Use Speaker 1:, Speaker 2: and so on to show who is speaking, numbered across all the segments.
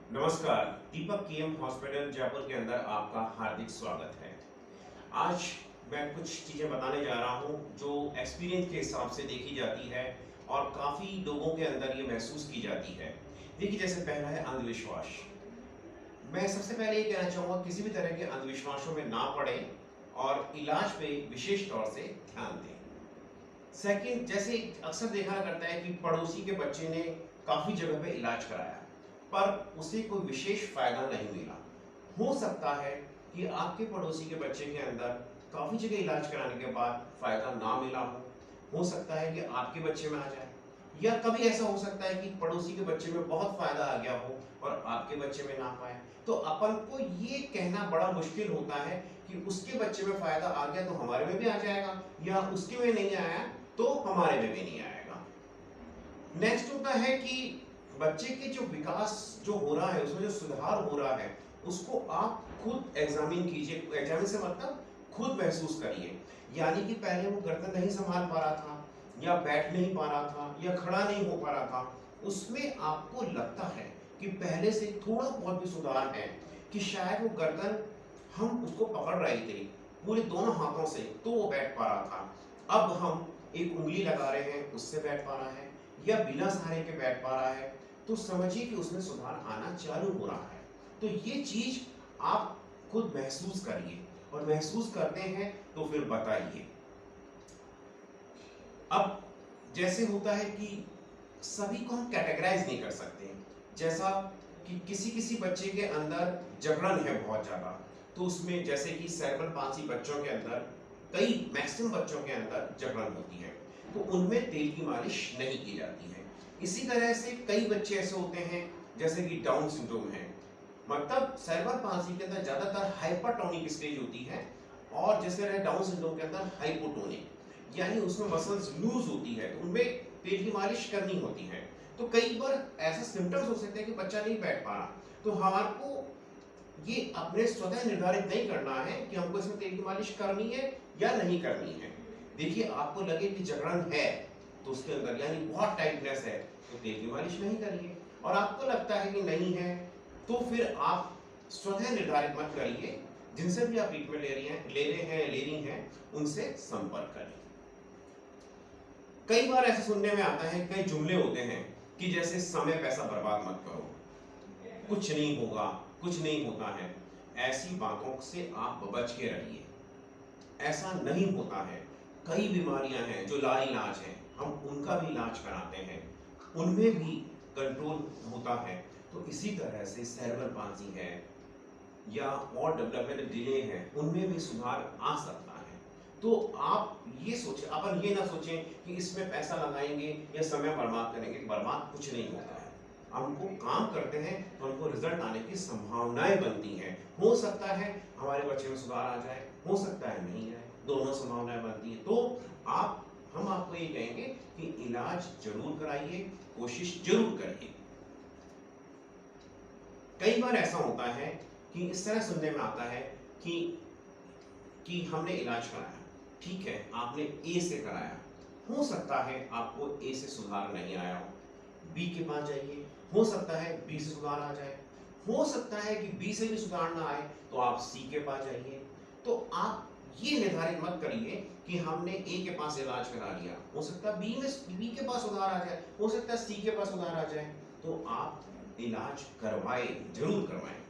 Speaker 1: नमस्कार। दीपक KM hospital Jaipur के अंदर आपका हार्दिक स्वागत है। आज मैं कुछ चीज़ें बताने जा रहा हूँ जो एक्सपीरियंस के हिसाब से देखी जाती है और काफ़ी लोगों के अंदर ये महसूस की जाती है। देखिए, जैसे पहला है अंधविश्वास। मैं सबसे पहले ये कहना चाहूँगा, किसी भी तरह के अंधविश्वासों में ना पड़ें और इलाज पे विशेष तौर से ध्यान दें। सेकंड, जैसे अक्सर देखा करता है कि पड़ोसी के बच्चे ने काफ़ी जगह पे इलाज कराया, पर उसे कोई विशेष फ़ायदा नहीं मिला। हो सकता है कि आपके पड़ोसी के बच्चे के अंदर काफ़ी जगह इलाज कराने के बाद फ़ायदा ना मिला हो सकता है कि आपके बच्चे में आ जाए, या कभी ऐसा हो सकता है कि पड़ोसी के बच्चे में बहुत फ़ायदा आ गया हो और आपके बच्चे में ना पाए। तो अपन को ये कहना बड़ा मुश्किल होता है कि उसके बच्चे में फ़ायदा आ गया तो हमारे में भी आ जाएगा, या उसके में नहीं आया तो हमारे में भी नहीं आएगा। नेक्स्ट होता है कि बच्चे के जो विकास जो हो रहा है, उसमें जो सुधार हो रहा है, उसको आप खुद एग्जामिन कीजिए। एग्जामिन से मतलब खुद महसूस करिए। यानी कि पहले वो गर्दन नहीं संभाल पा रहा था, या बैठ नहीं पा रहा था, या खड़ा नहीं हो पा रहा था, उसमें आपको लगता है कि पहले से थोड़ा बहुत भी सुधार है, कि शायद वो गर्दन हम उसको पकड़ रहे थे पूरे दोनों हाथों से तो वो बैठ पा रहा था, अब हम एक उंगली लगा रहे हैं उससे बैठ पा रहा है, या बिना सहारे के बैठ पा रहा है, तो समझिए कि उसमें सुधार आना चालू हो रहा है। तो ये चीज आप खुद महसूस करिए, और महसूस करते हैं तो फिर बताइए। अब जैसे होता है कि सभी को हम कैटेगराइज नहीं कर सकते हैं। जैसा कि किसी किसी बच्चे के अंदर जबरन है बहुत ज्यादा, तो उसमें जैसे कि सेरेब्रल पाल्सी बच्चों के अंदर, कई मैक्सिमम बच्चों के अंदर जबरन होती है, तो उनमें तेल की मालिश नहीं की जाती है। इसी तरह से कई बच्चे ऐसे होते हैं जैसे कि डाउन सिंड्रोम है, मतलब सेरेब्रल पाल्सी के अंदर ज्यादातर हाइपरटोनिक स्टेज होती है, और जैसे रहे डाउन सिंड्रोम के अंदर हाइपोटोनिक, यानी उसमें मसल्स लूज होती है, तो उनमें पेट की मालिश करनी होती है। तो कई बार ऐसा सिम्टम्स हो सकते हैं कि बच्चा नहीं बैठ पा रहा, तो हमारे को ये अपने स्वतः निर्धारित नहीं करना है कि हमको इसमें तेल की मालिश करनी है या नहीं करनी है। देखिए, आपको लगे कि जकड़न है तो उसके अंदर यानी बहुत टाइटनेस है, तो तेल की मालिश नहीं करिए, और आपको लगता है कि नहीं है तो फिर आप स्वतः निर्धारित मत करिए। जिनसे भी आप ट्रीटमेंट ले रही हैं उनसे संपर्क करें। कई बार ऐसे सुनने में आता है, कई जुमले होते हैं कि जैसे समय पैसा बर्बाद मत करो, कुछ नहीं होगा, कुछ नहीं होता है। ऐसी बातों से आप बच के रहिए। ऐसा नहीं होता है। कई बीमारियां हैं जो लाइलाज हैं, हम उनका भी इलाज कराते हैं, उनमें भी कंट्रोल होता है। तो इसी तरह से सेरेब्रल पाल्सी है या और डेवलपमेंट डिले है, उनमें भी सुधार आ सकता है। तो आप ये सोचें, अपन ये ना सोचें कि इसमें पैसा लगाएंगे या समय बर्बाद करेंगे। बर्बाद कुछ नहीं होता है। हमको काम करते हैं तो हमको रिजल्ट आने की संभावनाएं बनती हैं। हो सकता है हमारे बच्चे में सुधार आ जाए, हो सकता है नहीं आए, दोनों संभावनाएं बनती हैं। तो आप हम आपको ये कहेंगे कि इलाज जरूर कराइए, कोशिश जरूर करिए। कई बार ऐसा होता है कि इस तरह सुनने में आता है कि हमने इलाज कराया, ठीक है, आपने ए से कराया, हो सकता है आपको ए से सुधार नहीं आया हो, बी के पास जाइए, हो सकता है बी से सुधार आ जाए, हो सकता है कि बी से भी सुधार ना आए तो आप सी के पास जाइए। तो आप ये निर्धारित मत करिए कि हमने ए के पास इलाज करा लिया, हो सकता है बी के पास सुधार आ जाए, हो सकता है सी के पास सुधार आ जाए। तो आप इलाज करवाएं, जरूर करवाएं।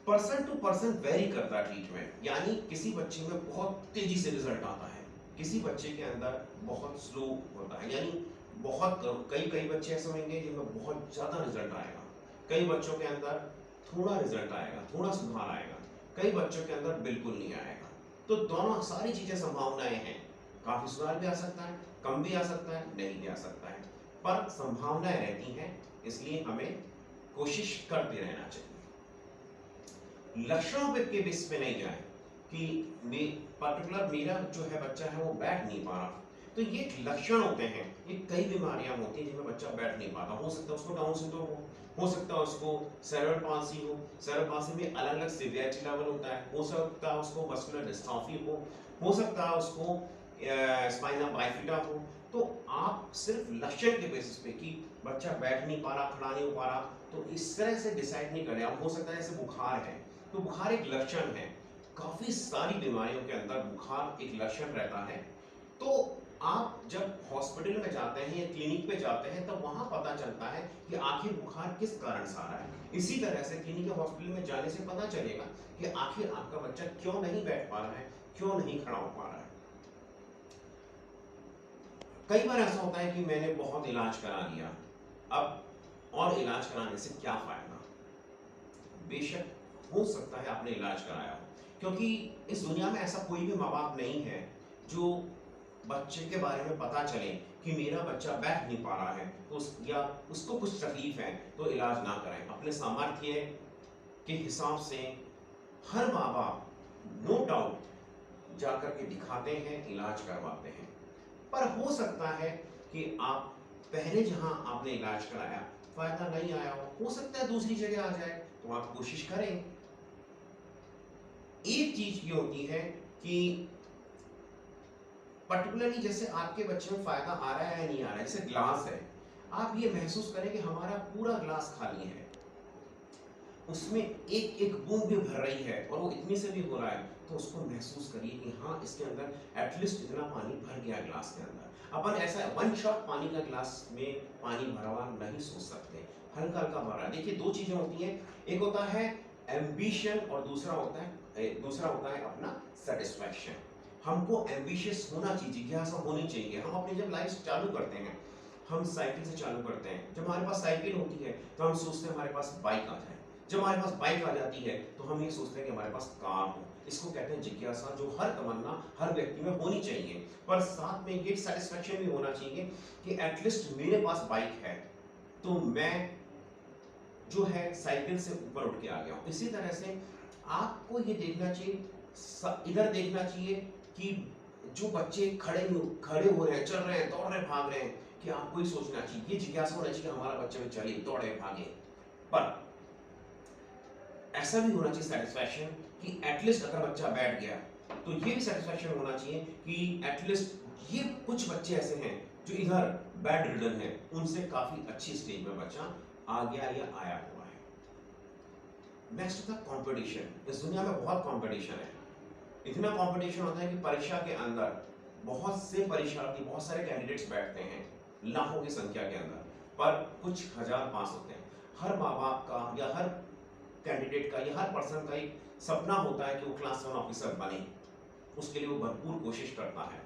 Speaker 1: पर्सन टू पर्सन वेरी करता है ट्रीटमेंट, यानी किसी बच्चे में बहुत तेजी से रिजल्ट आता है, किसी बच्चे के अंदर बहुत स्लो होता है, यानी बहुत कई कई बच्चे ऐसे होंगे जिनमें बहुत ज्यादा रिजल्ट आएगा, कई बच्चों के अंदर थोड़ा रिजल्ट आएगा, थोड़ा सुधार आएगा, कई बच्चों के अंदर बिल्कुल नहीं आएगा। तो दोनों सारी चीजें संभावनाएं हैं, काफी सुधार भी आ सकता है, कम भी आ सकता है, नहीं भी आ सकता है, पर संभावनाएं रहती हैं। इसलिए हमें कोशिश करते रहना चाहिए। लक्षणों पे के बेस पे नहीं जाए कि पर्टिकुलर मेरा जो है बच्चा है वो बैठ नहीं पा रहा, तो ये लक्षण होते हैं। ये कई बीमारियां होती हैं जिनमें बच्चा बैठ नहीं पाता, हो सकता है उसको डाउन सिंड्रोम हो सकता है उसको सेरेब्रल पाल्सी सेरेब्रल पाल्सी में अलग अलग सीवियरिटी लेवल होता है, हो सकता है उसको मस्कुलर डिस्ट्रॉफी हो सकता है उसको स्पाइना बाइफिडा तो आप सिर्फ लक्षण के बेसिस पे कि बच्चा बैठ नहीं पा रहा, खड़ा नहीं हो पा रहा, तो इस तरह से डिसाइड नहीं करें। अब हो सकता है जैसे बुखार है, तो बुखार एक लक्षण है। काफी सारी बीमारियों के अंदर बुखार एक लक्षण रहता है। तो आप जब हॉस्पिटल में जाते हैं या क्लिनिक पे जाते हैं, तब वहां पता चलता है कि आखिर बुखार किस कारण से आ रहा है। इसी तरह से क्लिनिक या हॉस्पिटल में जाने से पता चलेगा कि आखिर आपका बच्चा क्यों नहीं बैठ पा रहा है, क्यों नहीं खड़ा हो पा रहा है। कई बार ऐसा होता है कि मैंने बहुत इलाज करा लिया, अब और इलाज कराने से क्या फायदा। बेशक हो सकता है आपने इलाज कराया हो, क्योंकि इस दुनिया में ऐसा कोई भी माँ बाप नहीं है जो बच्चे के बारे में पता चले कि मेरा बच्चा बैठ नहीं पा रहा है तो या उसको कुछ तकलीफ है तो इलाज ना कराएं। अपने सामर्थ्य के हिसाब से हर माँ बाप नो डाउट जाकर के दिखाते हैं, इलाज करवाते हैं। पर हो सकता है कि आप पहले जहां आपने इलाज कराया फायदा नहीं आया हो सकता है दूसरी जगह आ जाए, तो आप कोशिश करें। एक चीज ये होती है कि पर्टिकुलरली जैसे आपके बच्चे में फायदा आ रहा है या नहीं आ रहा है, जैसे ग्लास है, आप ये महसूस करें कि हमारा पूरा ग्लास खाली है, उसमें एक एक बूंद भी भर रही है और वो इतनी से भी हो रहा है, तो उसको महसूस करिए कि हाँ इसके अंदर एटलीस्ट इतना पानी भर गया ग्लास के अंदर। अपन ऐसा वन शॉट पानी का ग्लास में पानी भरा हुआ नहीं सोच सकते, हल्का हल्का भर रहा है। देखिए दो चीजें होती हैं, एक होता है एम्बिशन और दूसरा होता है अपना सेटिस्फैक्शन। हमको एम्बिशियस होना चाहिए, जिज्ञासा होनी चाहिए। हम अपनी जब लाइफ चालू करते हैं, हम साइकिल से चालू करते हैं। जब हमारे पास साइकिल होती है तो हम सोचते हैं हमारे पास बाइक आ जाए, जब हमारे पास बाइक आ जाती है तो हम ये सोचते हैं कि हमारे पास कार हो। इसको कहते हैं जिज्ञासा, जो हर तमन्ना हर व्यक्ति में होनी चाहिए। पर साथ में ये सेटिस्फैक्शन भी होना चाहिए कि एटलीस्ट मेरे पास बाइक है तो मैं जो है साइकिल से ऊपर उठ के आ गया हूं। इसी तरह से आपको ये देखना चाहिए, इधर देखना चाहिए कि जो बच्चे खड़े हो रहे हैं, चल रहे हैं, दौड़ रहे, भाग रहे हैं, कि आपको ही सोचना चाहिए, ये जिज्ञासा होना चाहिए कि हमारा बच्चा भी चले, दौड़े, भागे। पर ऐसा भी होना चाहिए सेटिस्फैक्शन कि एटलीस्ट अगर बच्चा बैठ गया तो ये भी सेटिस्फैक्शन होना चाहिए कि एटलीस्ट ये कुछ बच्चे ऐसे हैं जो इधर बेड रिडन है, उनसे काफी अच्छी स्टेज में बच्चा आ गया या आया हुआ है। नेक्स्ट होता है कंपटीशन। इस दुनिया में बहुत कंपटीशन है, इतना कंपटीशन होता है कि परीक्षा के अंदर बहुत से परीक्षार्थी, बहुत सारे कैंडिडेट्स बैठते हैं लाखों की संख्या के अंदर, पर कुछ हजार पास होते हैं। हर माँ बाप का या हर कैंडिडेट का या हर पर्सन का एक सपना होता है कि वो क्लास 1 ऑफिसर बने, उसके लिए वो भरपूर कोशिश करता है,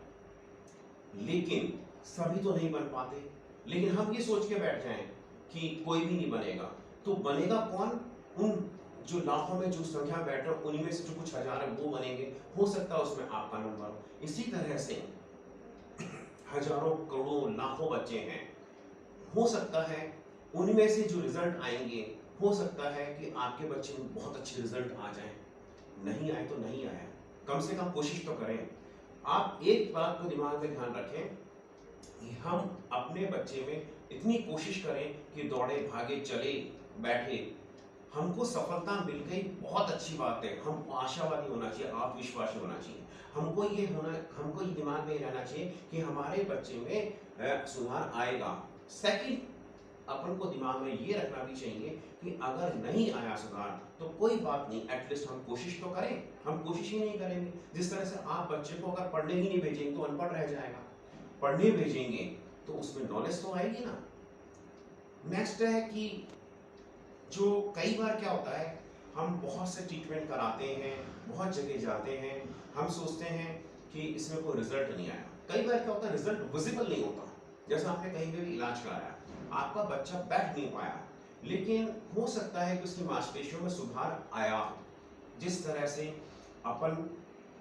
Speaker 1: लेकिन सभी तो नहीं बन पाते। लेकिन हम ये सोच के बैठ जाएं कि कोई भी नहीं बनेगा, तो बनेगा कौन? उन जो लाखों में जो संख्या बैठ रहे उन्हीं में से जो कुछ हजार है वो बनेंगे। हो सकता है उसमें आपका नंबर हो। इसी तरह से हजारों करोड़ों लाखों बच्चे हैं, हो सकता है उनमें से जो रिजल्ट आएंगे, हो सकता है कि आपके बच्चे में बहुत अच्छे रिजल्ट आ जाएं। नहीं आए तो नहीं आया, कम से कम कोशिश तो करें। आप एक बात को दिमाग में ध्यान रखें कि हम अपने बच्चे में इतनी कोशिश करें कि दौड़े, भागे, चले, बैठे, हमको सफलता मिल गई, बहुत अच्छी बात है। हम आशावादी होना चाहिए, आत्मविश्वासी होना चाहिए। हमको ये दिमाग में रहना चाहिए कि हमारे बच्चे में सुधार आएगा। सेकंड, अपन को दिमाग में ये रखना भी चाहिए कि अगर नहीं आया सुधार तो कोई बात नहीं, एटलीस्ट हम कोशिश तो करें। हम कोशिश ही नहीं करेंगे, जिस तरह से आप बच्चे को अगर पढ़ने ही नहीं भेजेंगे तो अनपढ़ रह जाएगा, पढ़ने भेजेंगे तो उसमें नॉलेज तो आएगी ना। नेक्स्ट है कि जो कई बार क्या होता है, हम बहुत से ट्रीटमेंट कराते हैं, बहुत जगह जाते हैं, हम सोचते हैं कि इसमें कोई रिजल्ट नहीं आया। कई बार क्या होता है, रिजल्ट विजिबल नहीं होता। जैसे आपने कहीं पे भी इलाज कराया, आपका बच्चा बैठ नहीं पाया, लेकिन हो सकता है कि उसकी मांसपेशियों में सुधार आया हो। जिस तरह से अपन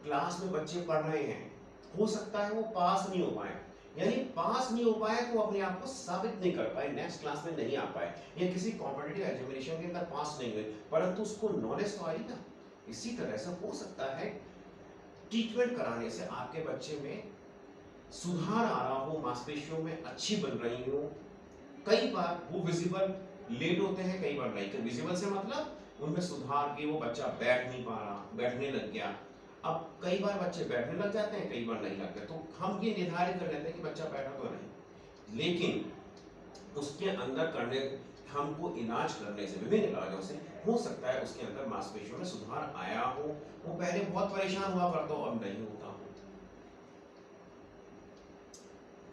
Speaker 1: क्लास में बच्चे पढ़ रहे हैं, हो सकता है वो पास नहीं हो पाए, यानी पास नहीं हो पाए तो अपने आप को साबित नहीं कर पाए, नेक्स्ट क्लास में नहीं आ पाए, या किसी कॉम्पिटिटिव एग्जामिनेशन के अंदर पास नहीं हुए, परंतु उसको नॉलेज तो आई ना। इसी तरह से हो सकता है ट्रीटमेंट कराने से आपके बच्चे में सुधार आ रहा हो, मांसपेशियों में अच्छी बन रही हो। कई बार वो विजिबल लेट होते हैं, कई बार नहीं। विजिबल से मतलब उनमें सुधार कि वो बच्चा बैठ नहीं पा रहा, बैठने लग गया, अब कई बार बच्चे बैठने लग जाते हैं, कई बार नहीं लगते, तो हम ये निर्धारित कर लेते हैं कि बच्चा बैठा तो नहीं, लेकिन उसके अंदर करने हमको इलाज करने से, विभिन्न इलाजों से हो सकता है उसके अंदर मांसपेशियों में सुधार आया हो। वो पहले बहुत परेशान हुआ करता हो, अब नहीं होता हो।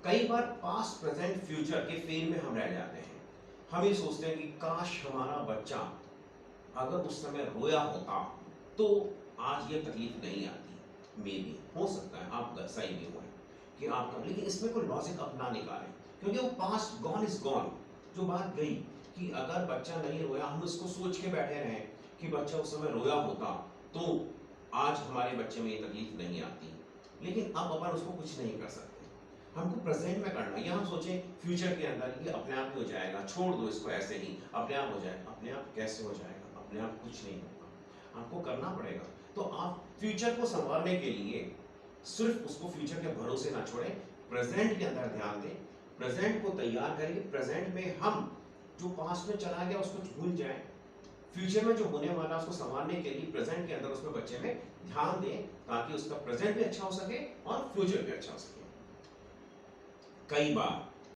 Speaker 1: कई बार पास्ट प्रेजेंट फ्यूचर के फेल में हम रह जाते हैं। हम ये सोचते हैं कि काश हमारा बच्चा अगर उस समय रोया होता तो आज ये तकलीफ नहीं आती। मे बी हो सकता है आप सही भी हो कि आपका, लेकिन इसमें कोई लॉजिक अपना निकालें, क्योंकि वो पास्ट गॉन इज गॉन। जो बात गई कि अगर बच्चा नहीं रोया, हम इसको सोच के बैठे रहे कि बच्चा उस समय रोया होता तो आज हमारे बच्चे में ये तकलीफ नहीं आती, लेकिन अब अपन उसको कुछ नहीं कर सकते। हमको प्रेजेंट में करना, या हम सोचें फ्यूचर के अंदर ये अपने आप ही हो जाएगा, छोड़ दो इसको ऐसे ही, अपने आप हो जाएगा। अपने आप कैसे हो जाएगा? अपने आप कुछ नहीं होगा, आपको करना पड़ेगा। तो आप फ्यूचर को संवारने के लिए सिर्फ उसको फ्यूचर के भरोसे ना छोड़ें, प्रेजेंट के अंदर ध्यान दें, प्रेजेंट को तैयार करें। प्रेजेंट में हम जो पास्ट में चला गया उसको भूल जाएं, फ्यूचर में जो होने वाला उसको संभालने के लिए प्रेजेंट के अंदर उसमें बच्चे में ध्यान दें, ताकि उसका प्रेजेंट भी अच्छा हो सके और फ्यूचर भी अच्छा हो सके। कई बार